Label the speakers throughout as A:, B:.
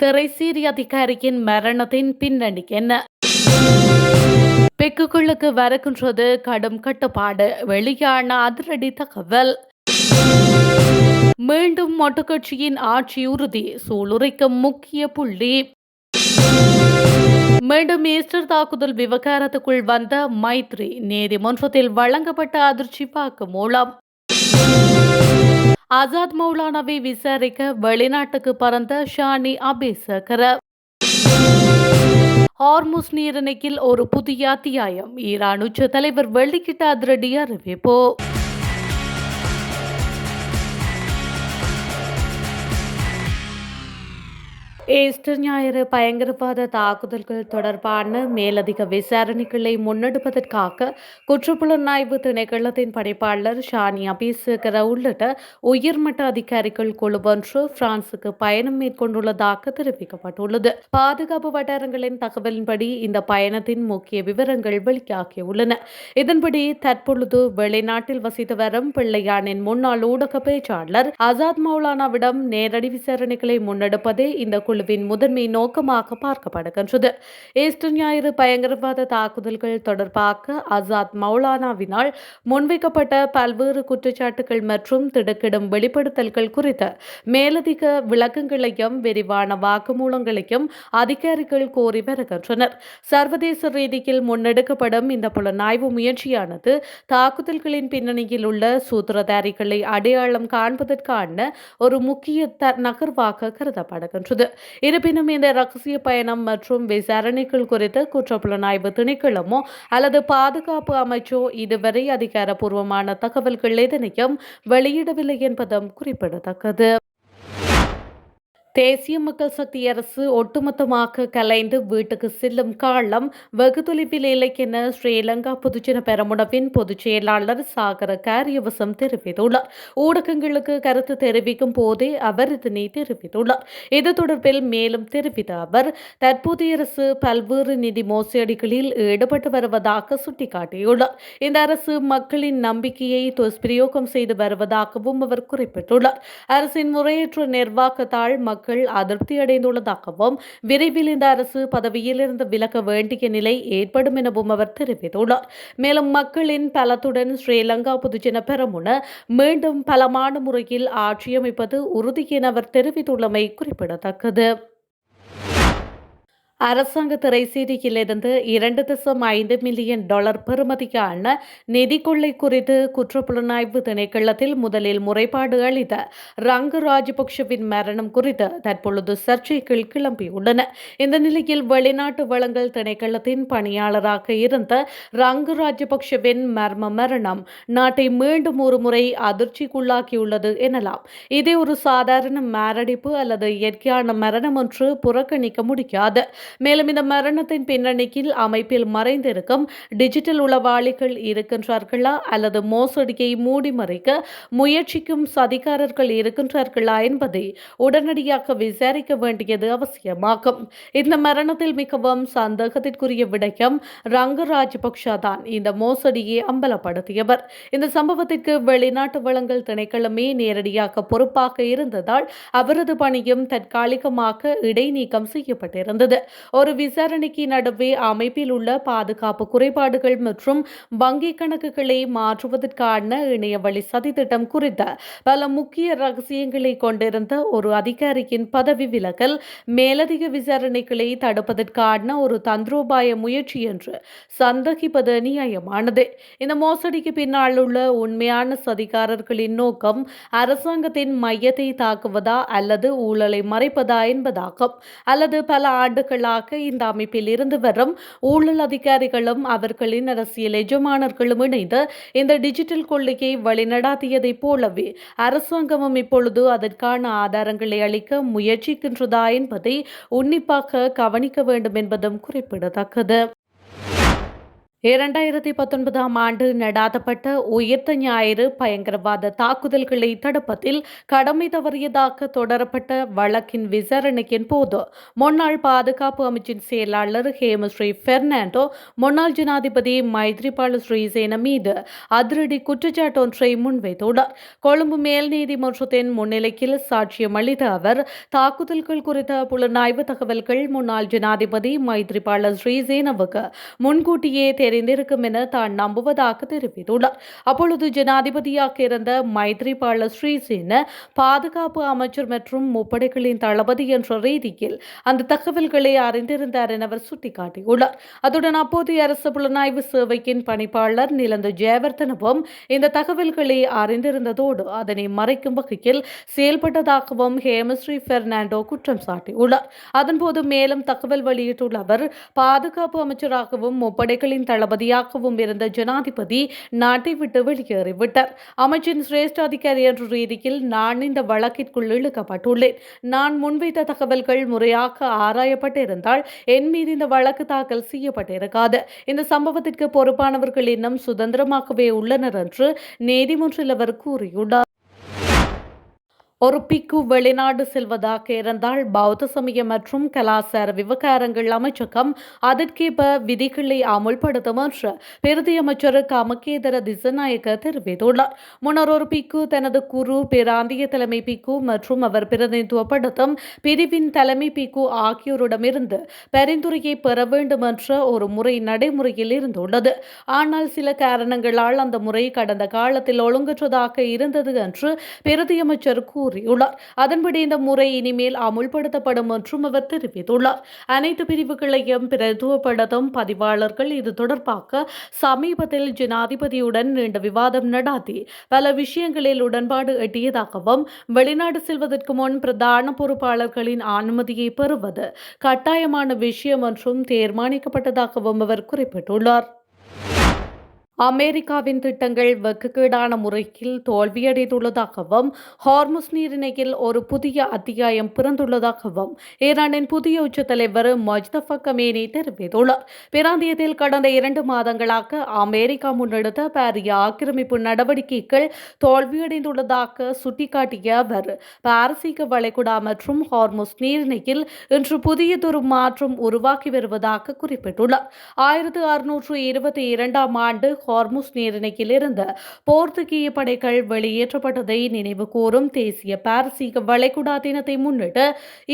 A: திரைசீரி அதிகாரியின் மரணத்தின் பின்னணி என்ன? பெக்குகளுக்கு வருகின்றது கடும் கட்டுப்பாடு, வெளியான அதிரடி தகவல். மீண்டும் மொட்டுக்கட்சியின் ஆட்சி உறுதி, சூளுரைக்கும் முக்கிய புள்ளி. மீண்டும் ஈஸ்டர் தாக்குதல் விவகாரத்துக்குள் வந்த மைத்ரி, நீதிமன்றத்தில் வழங்கப்பட்ட அதிர்ச்சி வாக்குமூலம். ஆசாத் மௌலானாவை விசாரிக்க வெளிநாட்டுக்கு பறந்த ஷானி அபேசகர. ஹார்முஸ் நீரிணையில் ஒரு புதிய அத்தியாயம், ஈரான் உச்ச தலைவர் வெளியிட்ட அதிரடி அறிவிப்பு. ஈஸ்டர் ஞாயிறு பயங்கரவாத தாக்குதல்கள் தொடர்பான மேலதிக விசாரணைகளை முன்னெடுப்பதற்காக குற்றப்புலனாய்வு திணைக்களத்தின் படைப்பாளர் ஷானி அபேசகர உள்ளிட்ட உயர்மட்ட அதிகாரிகள் குழு ஒன்று பிரான்சுக்கு பயணம் மேற்கொண்டுள்ளதாக தெரிவிக்கப்பட்டுள்ளது. பாதுகாப்பு வட்டாரங்களின் தகவலின்படி இந்த பயணத்தின் முக்கிய விவரங்கள் வெளியாகியுள்ளன. இதன்படி தற்பொழுது வெளிநாட்டில் வசித்து வரும் பிள்ளையானின் முன்னாள் ஊடக பேச்சாளர் ஆசாத் மௌலானாவிடம் நேரடி விசாரணைகளை முன்னெடுப்பதே இந்த குழுவின் முதன்மை நோக்கமாக பார்க்கப்படுகின்றது. ஈஸ்டர் ஞாயிறு பயங்கரவாத தாக்குதல்கள் தொடர்பாக ஆசாத் மௌலானாவினால் முன்வைக்கப்பட்ட பல்வேறு குற்றச்சாட்டுகள் மற்றும் திடுக்கிடும் வெளிப்படுத்தல்கள் குறித்த மேலதிக விளக்கங்களையும் விரிவான வாக்குமூலங்களையும் அதிகாரிகள் கோரி வருகின்றனர். சர்வதேச ரீதியில் முன்னெடுக்கப்படும் இந்த புலனாய்வு முயற்சியானது தாக்குதல்களின் பின்னணியில் உள்ள சூத்திரதாரிகளை அடையாளம் காண்பதற்கான ஒரு முக்கிய நகர்வாக கருதப்படுகின்றது. இருப்பினும் இந்த ரகசிய பயணம் மற்றும் விசாரணைகள் குறித்து குற்றப்புலனாய்வு திணைக்களமோ அல்லது பாதுகாப்பு அமைச்சோ இதுவரை அதிகாரப்பூர்வமான தகவல்கள் எதனையும் வெளியிடவில்லை என்பதும் குறிப்பிடத்தக்கது. தேசிய மக்கள் சக்தி அரசு ஒட்டுமொத்தமாக கலைந்து வீட்டுக்கு செல்லும் காலம் வெகு தொலைவில் இல்லை என ஸ்ரீலங்கா பொதுஜன பெரமுனவின் பொதுச் செயலாளர் சாகர காரியவசம் தெரிவித்துள்ளார். ஊடகங்களுக்கு கருத்து தெரிவிக்கும் போதே அவர் இதனை தெரிவித்துள்ளார். இது தொடர்பில் மேலும் தெரிவித்த அவர், தற்போதைய அரசு பல்வேறு நிதி மோசடிகளில் ஈடுபட்டு வருவதாக சுட்டிக்காட்டியுள்ளார். இந்த அரசு மக்களின் நம்பிக்கையை துஷ்பிரயோகம் செய்து வருவதாகவும் அவர் குறிப்பிட்டுள்ளார். அரசின் முறையற்ற நிர்வாகத்தால் மக்கள் அதிருப்தி அடைந்துள்ளதாகவும் விரைவில் இந்த அரசு பதவியிலிருந்து விலக வேண்டிய நிலை ஏற்படும் எனவும் அவர் தெரிவித்துள்ளார். மேலும் மக்களின் பலத்துடன் ஸ்ரீலங்கா பொதுஜன பெரமுன மீண்டும் பலமான முறையில் ஆட்சியமைப்பது உறுதி என அவர் தெரிவித்துள்ளமை குறிப்பிடத்தக்கது. அரசாங்க திரைசீரியிலிருந்து 2.5 மில்லியன் டாலர் பெறுமதியான நிதி கொள்ளை குறித்து குற்றப்புலனாய்வு திணைக்களத்தில் முதலில் முறைப்பாடு அளித்த ரங்க ராஜபக்ஷவின் மரணம் குறித்து தற்பொழுது சர்ச்சைகள் கிளம்பியுள்ளன. இந்த நிலையில் வெளிநாட்டு வளங்கள் திணைக்களத்தின் பணியாளராக இருந்த ரங்க ராஜபக்ஷவின் மர்ம மரணம் நாட்டை மீண்டும் ஒரு முறை அதிர்ச்சிக்குள்ளாக்கியுள்ளது எனலாம். இதே ஒரு சாதாரண மாரடைப்பு அல்லது இயற்கையான மரணம் என்று புறக்கணிக்க முடியாது. மேலும் இந்த மரணத்தின் பின்னணியில் அமைப்பில் மறைந்திருக்கும் டிஜிட்டல் உளவாளிகள் இருக்கின்றார்களா அல்லது மோசடியை மூடி மறைக்க முயற்சிக்கும் சதிகாரர்கள் இருக்கின்றார்களா என்பதை உடனடியாக விசாரிக்க வேண்டியது அவசியமாகும். இந்த மரணத்தில் மிகவும் சந்தேகத்திற்குரிய விடயம் ரங்க ராஜபக்ஷ தான் இந்த மோசடியை அம்பலப்படுத்தியவர். இந்த சம்பவத்திற்கு வெளிநாட்டு வளங்கள் திணைக்களமே நேரடியாக பொறுப்பாக இருந்ததால் அவரது பணியும் தற்காலிகமாக இடைநீக்கம் செய்யப்பட்டிருந்தது. ஒரு விசாரணைக்கு நடுவே அமைப்பில் உள்ள பாதுகாப்பு குறைபாடுகள் மற்றும் வங்கி கணக்குகளை மாற்றுவதற்கான இணையவழி சதித்திட்டம் குறித்த பல முக்கிய ரகசியங்களை கொண்டிருந்த ஒரு அதிகாரியின் பதவி விலகல் மேலதிக விசாரணைகளை தடுப்பதற்கான ஒரு தந்திரோபாய முயற்சி என்று சந்தேகிப்பது நியாயமானது. இந்த மோசடிக்கு பின்னால் உள்ள உண்மையான சதிகாரர்களின் நோக்கம் அரசாங்கத்தின் மையத்தை தாக்குவதா அல்லது ஊழலை மறைப்பதா என்பதாகும். அல்லது பல ஆண்டுகளாக இந்த அமைப்பில் இருந்து வரும் ஊழல் அதிகாரிகளும் அவர்களின் அரசியல் எஜமானர்களும் இணைந்து இந்த டிஜிட்டல் கொள்ளையை வழிநடாத்தியதைப் போலவே அரசாங்கமும் இப்பொழுது அதற்கான ஆதாரங்களை அளிக்க முயற்சிக்கின்றதா என்பதை உன்னிப்பாக கவனிக்க வேண்டும் என்பதும் குறிப்பிடத்தக்கது. 2019ஆம் ஆண்டு நடாத்தப்பட்ட உயிர்த்த ஞாயிறு பயங்கரவாத தாக்குதல்களை தடுப்பதில் கடமை தவறியதாக தொடரப்பட்ட வழக்கின் விசாரணையின் போது முன்னாள் பாதுகாப்பு அமைச்சின் செயலாளர் ஹேமஸ்ரீ பெர்னாண்டோ முன்னாள் ஜனாதிபதி மைத்ரிபால ஸ்ரீசேன மீது அதிரடி குற்றச்சாட்டொன்றை முன்வைத்துள்ளார். கொழும்பு மேல் நீதிமன்றத்தின் முன்னிலையில் சாட்சியம் அளித்த அவர், தாக்குதல்கள் குறித்த புலனாய்வு தகவல்கள் முன்னாள் ஜனாதிபதி மைத்ரிபால ஸ்ரீசேனவுக்கு முன்கூட்டியே தெரிந்திருக்கும் என தான் நம்புவதாக தெரிவித்துள்ளார். அப்பொழுது ஜனாதிபதியாக இருந்த மைத்ரிபால ஸ்ரீசேன பாதுகாப்பு அமைச்சர் மற்றும் முப்படைகளின் தளபதி என்ற ரீதியில் அந்த தகவல்களை அறிந்திருந்தார் என அவர் சுட்டிக்காட்டியுள்ளார். அதுடன் அப்போதைய அரசு புலனாய்வு சேவையின் பணிப்பாளர் நிலந்த ஜெயவர்தனவும் இந்த தகவல்களை அறிந்திருந்ததோடு அதனை மறைக்கும் வகையில் செயல்பட்டதாகவும் ஹேமஸ்ரீ பெர்னாண்டோ குற்றம் சாட்டியுள்ளார். அதன்போது மேலும் தகவல் வெளியிட்டுள்ள அவர், பாதுகாப்பு அமைச்சராகவும் முப்படைகளின் தளபதியாகவும் இருந்த ஜனாதிபதி நாட்டை விட்டு வெளியேறிவிட்டார். அமைச்சின் சிரேஷ்ட அதிகாரி என்ற ரீதியில் நான் இந்த வழக்கிற்குள் இழுக்கப்பட்டுள்ளேன். நான் முன்வைத்த தகவல்கள் முறையாக ஆராயப்பட்டிருந்தால் என் மீது இந்த வழக்கு தாக்கல் செய்யப்பட்டிருக்காது. இந்த சம்பவத்திற்கு பொறுப்பானவர்கள் இன்னும் சுதந்திரமாகவே உள்ளனர் என்று நீதிமன்றில் அவர் கூறியுள்ளார். ஒரு பிக்கு வெளிநாடு செல்வதாக இருந்தால் பௌத்த சமய மற்றும் கலாச்சார விவகாரங்கள் அமைச்சகம் அதற்கேற்ப விதிகளை அமுல்படுத்தும் என்று பிரதி அமைச்சர் கமகேதர திசநாயக்க தெரிவித்துள்ளார். முன்னர் ஒரு பிக்கு தனது குரு, பிராந்திய தலைமை பிக்கு மற்றும் அவர் பிரதிநிதித்துவப்படுத்தும் பிரிவின் தலைமை பிக்கு ஆகியோரிடமிருந்து பரிந்துரையை பெற வேண்டும் என்ற ஒரு முறை நடைமுறையில் இருந்துள்ளது. ஆனால் சில காரணங்களால் அந்த முறை கடந்த காலத்தில் ஒழுங்கற்றதாக இருந்தது என்று பிரதி அமைச்சர் கூறியுள்ளார். அதன்படி இந்த முறை இனிமேல் அமுல்படுத்தப்படும் என்றும் அவர் தெரிவித்துள்ளார். அனைத்து பிரிவுகளையும் பிரதித்துவப்படுத்தும் பதிவாளர்கள் இது தொடர்பாக சமீபத்தில் ஜனாதிபதியுடன் நீண்ட விவாதம் நடாத்தி பல விஷயங்களில் உடன்பாடு எட்டியதாகவும், வெளிநாடு செல்வதற்கு முன் பிரதான பொறுப்பாளர்களின் அனுமதியை பெறுவது கட்டாயமான விஷயம் என்றும் தீர்மானிக்கப்பட்டதாகவும் அவர் குறிப்பிட்டுள்ளார். அமெரிக்காவின் திட்டங்கள் வெட்கக்கேடான முறையில் தோல்வியடைந்துள்ளதாகவும், ஹார்முஸ் நீரிணையில் ஒரு புதிய அத்தியாயம் பிறந்துள்ளதாகவும் ஈரானின் புதிய உச்ச தலைவர் மொஜ்தபா கமேனி தெரிவித்துள்ளார். பிராந்தியத்தில் கடந்த 2 மாதங்களாக அமெரிக்கா முன்னெடுத்த பாரிய ஆக்கிரமிப்பு நடவடிக்கைகள் தோல்வியடைந்துள்ளதாக சுட்டிக்காட்டிய அவர், பாரசீக வளைகுடா மற்றும் ஹார்முஸ் நீரிணையில் இன்று புதியதொரு மாற்றம் உருவாக்கி வருவதாக குறிப்பிட்டுள்ளார். 1622ஆம் ஆண்டு ஹார்முஸ் நீரிணையில் இருந்த போர்த்துகீய படைகள் வெளியேற்றப்பட்டதை நினைவு கூறும் தேசிய பாரசீக வளைகுடா தினத்தை முன்னிட்டு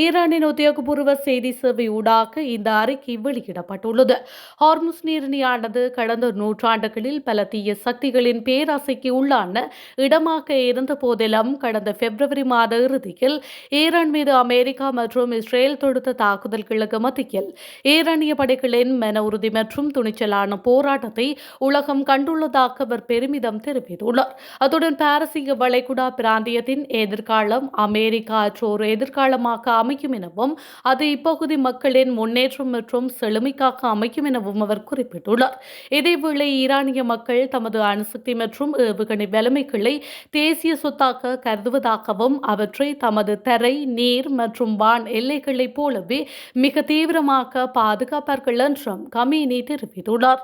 A: ஈரானின் உத்தியோகபூர்வ செய்தி சேவை ஊடாக இந்த அறிக்கை வெளியிடப்பட்டுள்ளது. ஹார்முஸ் நீரிணையானது கடந்த நூற்றாண்டுகளில் பல தீய சக்திகளின் பேராசைக்கு உள்ளான இடமாக இருந்த போதிலும் கடந்த பிப்ரவரி மாத இறுதியில் ஈரான் மீது அமெரிக்கா மற்றும் இஸ்ரேல் தொடுத்த தாக்குதல்களுக்கு மத்தியில் ஈரானிய படைகளின் மன உறுதி மற்றும் துணிச்சலான போராட்டத்தை உலகம் கண்டுள்ளதாக அவர் பெருமிதம் தெரிவித்துள்ளார். அத்துடன் பாரசீக வளைகுடா பிராந்தியத்தின் எதிர்காலம் அமெரிக்கா அற்ற ஒரு எதிர்காலமாக அமையும் எனவும், அது இப்பகுதி மக்களின் முன்னேற்றம் மற்றும் செழுமைக்காக அமையும் எனவும் அவர் குறிப்பிட்டுள்ளார். இதேவேளை ஈரானிய மக்கள் தமது அணுசக்தி மற்றும் ஏவுகணை வலிமைகளை தேசிய சொத்தாக கருதுவதாகவும், அவற்றை தமது தரை, நீர் மற்றும் வான் எல்லைகளைப் போலவே மிக தீவிரமாக பாதுகாப்பார்கள் என்றும் கமேனி தெரிவித்துள்ளார்.